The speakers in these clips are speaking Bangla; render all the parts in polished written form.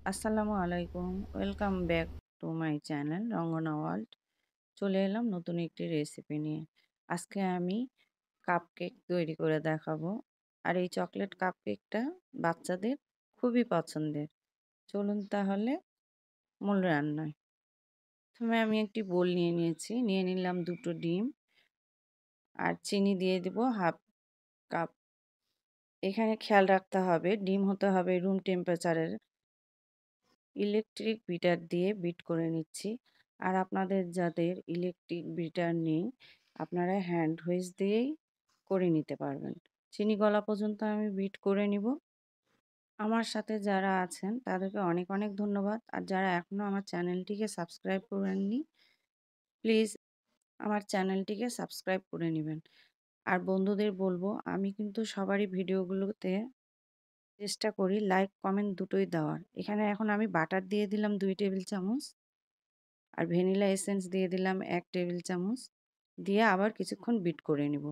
আসসালামু আলাইকুম। Welcome back to my channel Rangana world. চলে এলাম নতুন একটি রেসিপি নিয়ে। আজকে আমি কাপকেক তৈরি করে দেখাবো। আর এই চকলেট কাপকেকটা বাচ্চাদের খুবই পছন্দের। চলুন তাহলে মূল রান্নায়। প্রথমে আমি একটি বোল নিয়ে নিয়েছি। নিয়ে নিলাম ২ টো ডিম আর চিনি দিয়ে দিব 1/2 কাপ। এখানে খেয়াল রাখতে হবে ডিম হতে হবে রুম টেম্পারেচারের। ইলেকট্রিক বিটার দিয়ে বিট করে নিচ্ছি। আর আপনাদের যাদের ইলেকট্রিক বিটার নেই আপনারা হ্যান্ড হুইচ দিয়েই করে নিতে পারবেন। চিনি গলা পর্যন্ত আমি বিট করে নিব। আমার সাথে যারা আছেন তাদেরকে অনেক অনেক ধন্যবাদ। আর যারা এখনও আমার চ্যানেলটিকে সাবস্ক্রাইব করেননি প্লিজ আমার চ্যানেলটিকে সাবস্ক্রাইব করে নেবেন। আর বন্ধুদের বলবো আমি কিন্তু সবারই ভিডিওগুলোতে চেষ্টা করি লাইক কমেন্ট দুটোই দেওয়ার। এখানে এখন আমি বাটার দিয়ে দিলাম 2 টেবিল চামচ। আর ভ্যানিলা এসেন্স দিয়ে দিলাম 1 টেবিল চামচ। দিয়ে আবার কিছুক্ষণ বিট করে নিব।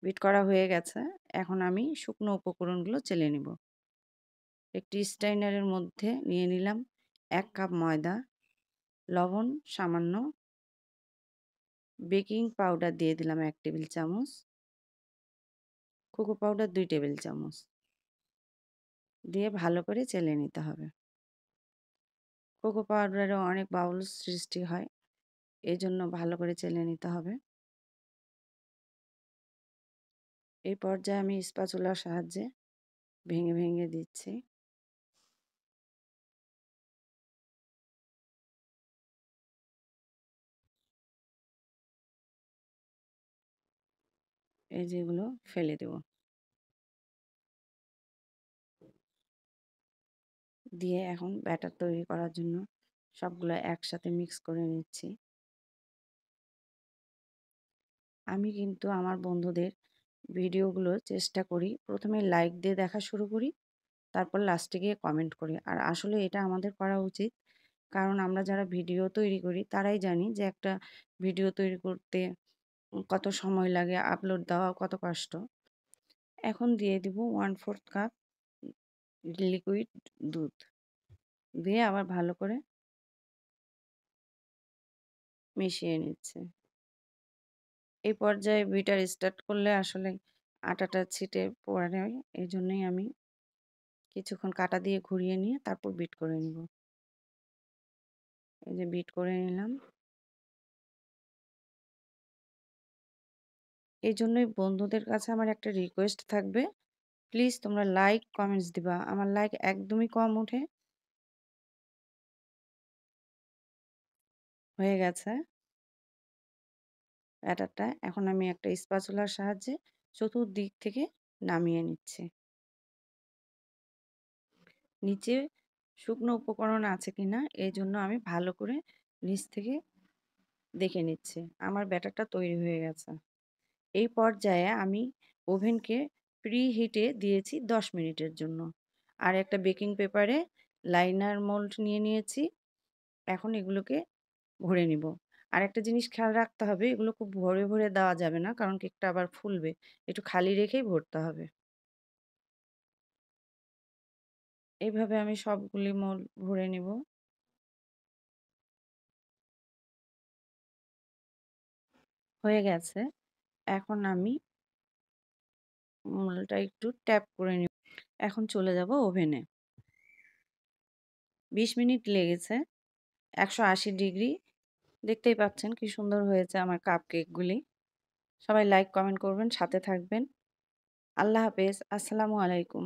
বিট করা হয়ে গেছে। এখন আমি শুকনো উপকরণগুলো চেলে নিব। একটি স্ট্রেইনারের মধ্যে নিয়ে নিলাম 1 কাপ ময়দা, লবণ সামান্য, বেকিং পাউডার দিয়ে দিলাম 1 টেবিল চামচ, কোকো পাউডার 2 টেবিল চামচ। দিয়ে ভালো করে চেলে নিতে হবে। কোকো পাউডারে অনেক বাবলস সৃষ্টি হয়। এজন্য ভালো করে চেলে নিতে হবে। এই পর্যায়ে আমি স্প্যাচুলার সাহায্যে ভেঙে ভেঙে দিচ্ছি। এই যেগুলো ফেলে দেব। দিয়ে এখন ব্যাটার তৈরি করার জন্য সবগুলো একসাথে মিক্স করে নিচ্ছি। আমি কিন্তু আমার বন্ধুদের ভিডিওগুলো চেষ্টা করি প্রথমে লাইক দিয়ে দেখা শুরু করি, তারপর লাস্টে গিয়ে কমেন্ট করি। আর আসলে এটা আমাদের করা উচিত, কারণ আমরা যারা ভিডিও তৈরি করি তারাই জানি যে একটা ভিডিও তৈরি করতে কত সময় লাগে, আপলোড দেওয়া কত কষ্ট। এখন দিয়ে দিব 1/4 কাপ লিকুইড দুধ। দিয়ে আবার ভালো করে মিশিয়ে নিচ্ছে। এই পর্যায়ে বিটার স্টার্ট করলে আসলে আটাটা ছিটে পড়ে, এই জন্যই আমি কিছুক্ষণ কাঁটা দিয়ে ঘুরিয়ে নিয়ে তারপর বিট করে নিব। এই যে বিট করে নিলাম। এই জন্যই বন্ধুদের কাছে আমার একটা রিকোয়েস্ট থাকবে, প্লিজ তোমরা লাইক কমেন্টস দিবা। আমার লাইক একদমই কম ওঠে। হয়ে গেছে ব্যাটারটা। এখন আমি একটা স্প্যাচুলার সাহায্যে চতুর্দিক থেকে নামিয়ে নিচ্ছি। নিচে শুকনো উপকরণ আছে কিনা এই জন্য আমি ভালো করে নিচ থেকে দেখে নিচ্ছি। আমার ব্যাটারটা তৈরি হয়ে গেছে। এই পর্যায়ে আমি ওভেনকে প্রি হিটে দিয়েছি 10 মিনিটের জন্য। আর একটা বেকিং পেপারে লাইনার মোল্ড নিয়ে নিয়েছি। এখন এগুলোকে ভরে নিব। আর একটা জিনিস খেয়াল রাখতে হবে, এগুলো খুব ভরে ভরে দেওয়া যাবে না, কারণ কেকটা আবার ফুলবে। একটু খালি রেখেই ভরতে হবে। এইভাবে আমি সবগুলি মোল্ড ভরে নিব। হয়ে গেছে। এখন আমি মোল্ডটা একটু ট্যাপ করে নিব। এখন চলে যাব ওভেনে। 20 মিনিট লেগেছে 180 ডিগ্রি। দেখতেই পাচ্ছেন কি সুন্দর হয়েছে আমার কাপকেকগুলি। সবাই লাইক কমেন্ট করবেন, সাথে থাকবেন। আল্লাহ হাফেজ। আসসালামু আলাইকুম।